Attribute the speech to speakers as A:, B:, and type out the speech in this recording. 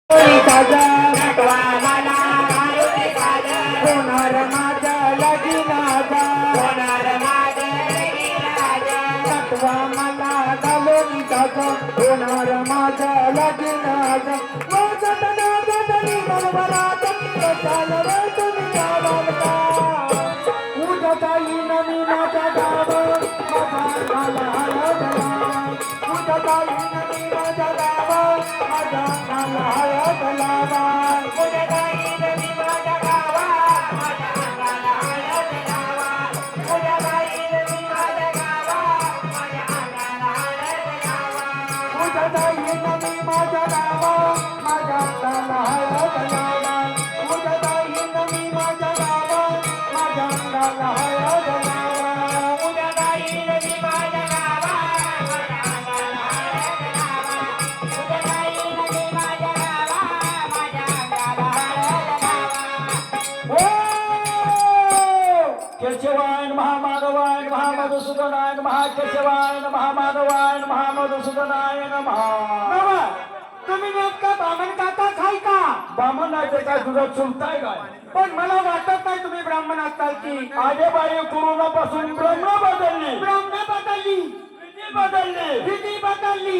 A: नटवा मला मारुती साजा होणार माझा लगीनाचा होणार माझा लगीनाचा नटवा मला घालून साजा होणार माझा लगीनाचा वाजतना बदली बरोबरात चाल रे तुम्ही गावाला उद्या येईन मी माझ्या गावात माझा नाला हळदला उद्या येईन मी माझ्या गावात माझा नाला हळदला उद्या येईन मी माझ्या गावात माझ्या नाला हळदला उद्या येईन मी माझ्या गावात माझ्या नाला हळदला उद्या येईन मी माझ्या गावात माझ्या नाला हळदला उद्या येईन मी माझ्या गावात माझ्या नाला हळदला उद्या येईन मी माझ्या गावात माझ्या नाला हळदला उद्या येईन मी माझ्या गावात माझ्या नाला हळदला
B: केशवायन महामाधवायन महामधुसूदनायन महाकेशवायन महामाधवायन महामधुसूदनायन महा
A: तुम्ही नेमका ब्राह्मण काका खाय का
B: बामण आहे काय तुझं चुलताय काय
A: पण मला वाटत नाही तुम्ही ब्राह्मण असाल की
B: आजोबाई कोरोनापासून ब्रह्म बदलली
A: ब्राह्मण बदलली
B: किती बदलली
A: किती बदलली